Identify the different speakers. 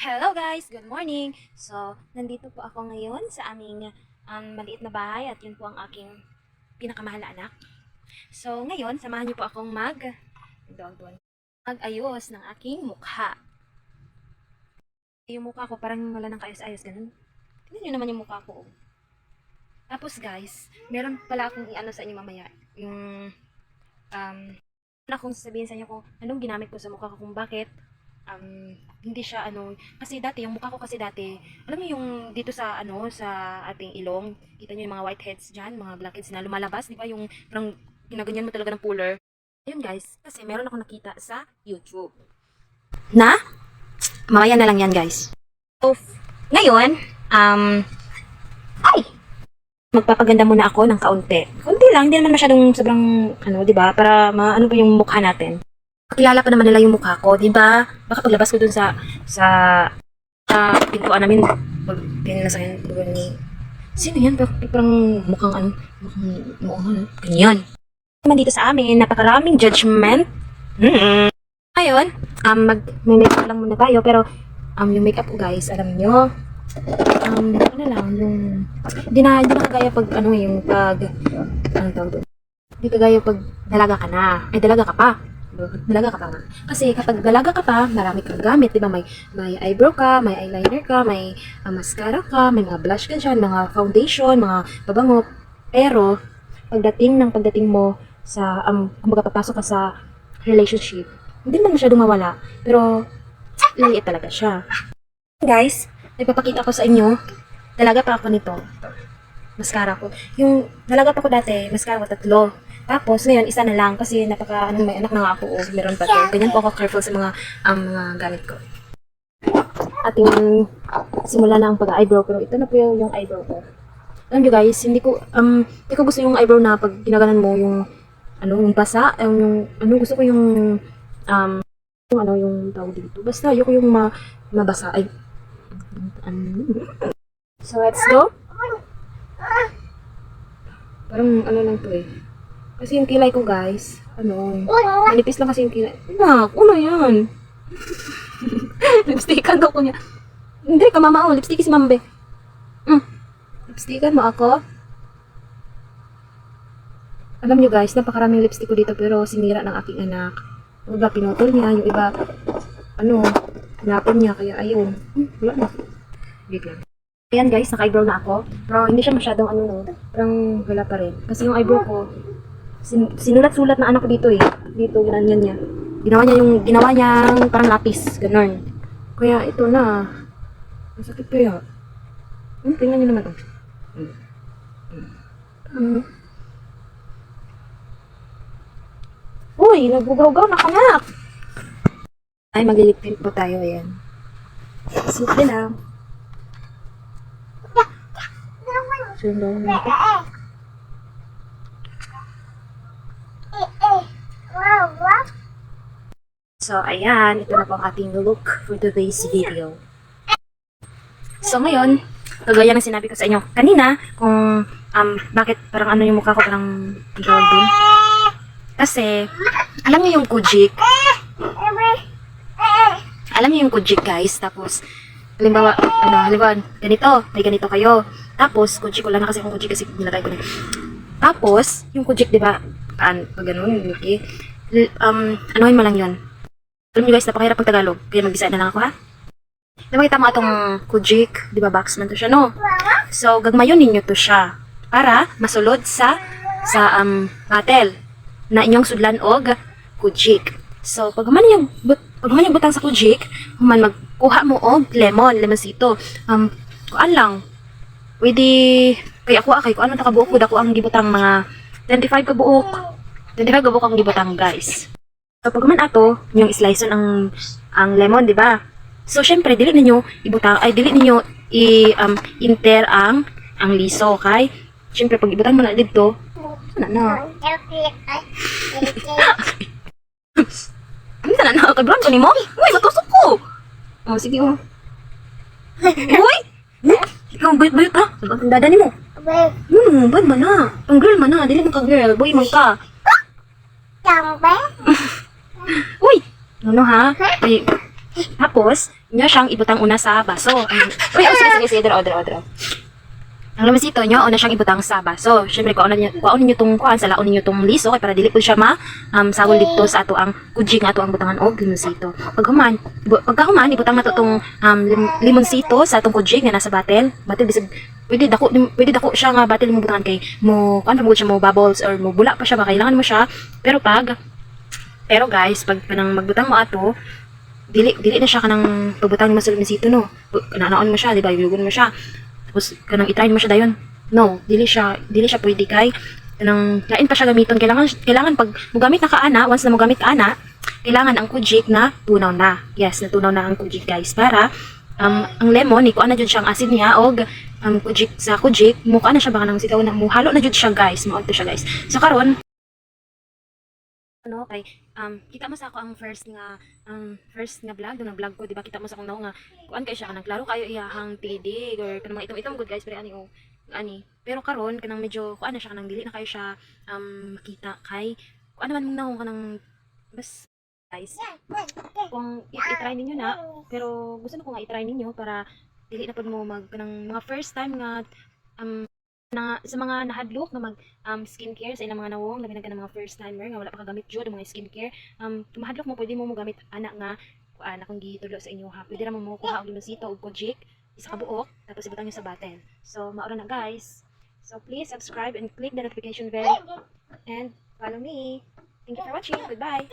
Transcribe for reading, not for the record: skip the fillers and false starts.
Speaker 1: Hello guys! Good morning! So, nandito po ako ngayon sa aming maliit na bahay at yun po ang aking pinakamahal na anak. So, ngayon, samahan niyo po akong mag-ayos ng aking mukha. Yung mukha ko parang wala nang kaayos-ayos, ganun. Tingnan niyo naman yung mukha ko. Tapos guys, meron pala akong i-ano sa inyo mamaya. Yung, akong sasabihin sa inyo kung anong ginamit ko sa mukha ko, kung bakit hindi siya kasi dati yung mukha ko kasi dati, alam niyo yung dito sa sa ating ilong, kita niyo yung mga whiteheads diyan, mga blackheads na lumalabas, di ba? Yung parang ginaganyan mo talaga ng puller. Ayun guys, kasi meron ako nakita sa YouTube. Na mamaya na lang yan guys. So, ngayon, magpapaganda muna ako ng kaunti. Kaunti lang, hindi naman masyadong sobrang di ba? Para maano pa yung mukha natin. Kilala pa naman nila yung mukha ko, di ba? Baka paglabas ko dun sa pintuan namin, pag tinila sa akin, sino yan? Parang mukhang ganyan. Naman dito sa amin, napakaraming judgment. Ngayon, mag-makeup lang muna tayo, pero yung makeup ko guys, alam nyo, hindi na kagaya pag, yung pag, tawag doon? Hindi kagaya pag dalaga ka na, dalaga ka pa. Dalaga ka pa nga. Kasi kapag dalaga ka pa, marami kang gamit, di ba? May eyebrow ka, may eyeliner ka, may mascara ka, may mga blush ka dyan, mga foundation, mga pabango. Pero, pagdating mo sa, kumbaga papasok ka sa relationship, hindi man masyadong mawala. Pero, laliit talaga siya. Guys, nagpapakita ko sa inyo, dalaga pa ako nito. Mascara ko. Yung dalaga pa ko dati, mascara ko 3. Tapos, ngayon, isa na lang kasi may anak na nga ako, meron pa to. Ganyan po ako careful sa mga gamit ko. Ating simula na ang pag-eyebrow, pero ito na po yung eyebrow ko. Alam nyo guys, hindi ko gusto yung eyebrow na pag ginaganan mo yung, yung basa, gusto ko yung, yung tawag dito. Basta, ayoko yung mabasa. So, let's go. Parang, lang to eh. Kasi yung kilay ko guys, manipis lang kasi yung kilay. Yan? Lipstickan daw ko niya. Hindi ka mama, lipstick si mambe. Lipstickan mo ako? Alam nyo guys, napakaraming lipstick ko dito pero sinira ng aking anak. Yung iba pinutol niya, yung iba, pinapon niya, kaya ayun. Wala na. Wait lang. Ayan guys, naka-eyebrow na ako. Pero hindi siya masyadong parang wala pa rin. Kasi yung eyebrow ko, sinulat-sulat na anak ko dito eh. Dito, ganyan niya. Ginawa niyang parang lapis. Ganon. Kaya ito na. Masakit kaya. Tingnan niyo naman ito. Uy, nagbugaw-gaw na kanak. Ay, maglilip-tint po tayo. Ayan. Simple lang. Sundan natin. So, ayan. Ito na po ang ating look for today's video. So, ngayon, kagaya ng sinabi ko sa inyo kanina, kung bakit parang yung mukha ko parang tawag dun. Kasi, alam niyo yung Kujik? Alam niyo yung Kujik, guys? Tapos, halimbawa, may ganito kayo. Tapos, Kujik, wala na kasi akong Kujik kasi nilagay ko na. Tapos, yung Kujik, di ba? Pag ganun, okay? Anuhin mo lang yun. Alam nyo guys, napakahirap pag Tagalog. Kaya mag-decide na lang ako, ha? Nakita mo itong Kujik, di ba box man to siya, no? So, gagmayon ninyo to siya. Para masulod sa battle na inyong sudlan og Kujik. So, pag man yung butang sa Kujik, magkuha mo og lemon sito. Kuan lang. Pwede, kaya kuan man takabuok ko, dako ang gibutang mga 25 ka buok. 25 ka buok ang gibutang, guys. So, pag man ato, yung slice ang lemon, di ba? So, syempre, dili ninyo inter ang liso, okay? Syempre, pag ibutang mo na dito, na. Kay Bron, ko ni mo? Uy, matusok ko! Oh, sige, oh. Uy! Ikaw, bayot ha? Sabat ang dada ni mo. Bad man na. Pang girl man na, dili mo ka girl, boy man ka. Uy! Ha? Ay, tapos, nyo siyang ibutang una sa baso. Uy, oh, sige, draw. Ang limonsito nyo, una siyang ibutang sa baso. Siyempre, kuha ninyo itong kuhaan, salaon ninyo itong liso, kaya para dili po siya sawol dito sa ato ang kudjig nga ato ang butangan og limonsito. Pagkahuman, ibutang na to itong limonsito sa atong kudjig nga nasa batel. Bisag, pwede dako siya nga batel mo butangan kay mo, kuhaan pa mo siya mo bubbles or mo bula pa siya, kailangan mo siya. Pero guys, pag kanang magbutang mo ato, dili na siya kanang pagbutang mo sa limonsito, no. Kananaon mo siya, di ba? Ilugon mo siya. Tapos kanang i-try mo siya dayon. No, dili siya pwede kay kanang lain pa siya gamiton. Kailangan pag mogamit na kaana, once na mogamit ka ana, kailangan ang kujik na tunaw na. Yes, natunaw na ang kujik guys para ang lemon ni kuan na jud siyang acid niya og kujik mo na siya baka nang sitaw na mo halo na jud siya guys. Mao to siya guys. So karon kay kita mo sa ako ang first nga vlog do vlog ko, di ba? Kita mo sa akong nga kuan kay siya kanang klaro kayo iyahang tidig or kanang itom good guys, pero pero karon kanang medyo kuan na siya kanang dili na kayo siya makita kay kuan naman mong kanang bas guys, kung i-try ninyo na, pero gusto ko nga i-try ninyo para dili na pud mo kanang mga first time nga sa mga nahadlok na mag skincare sa ilang mga nawong, labi na ka ng mga first timer nga wala pa kagamit jud ang mga skincare, mahadlok mo pwede mo gamit ana nga akong gitulo sa inyo ha. Pwede ra mo kuha og limonsito og kojik isa ka buok tapos ibutang niyo sa bottle. So mao na guys. So please subscribe and click the notification bell and follow me. Thank you for watching. Goodbye.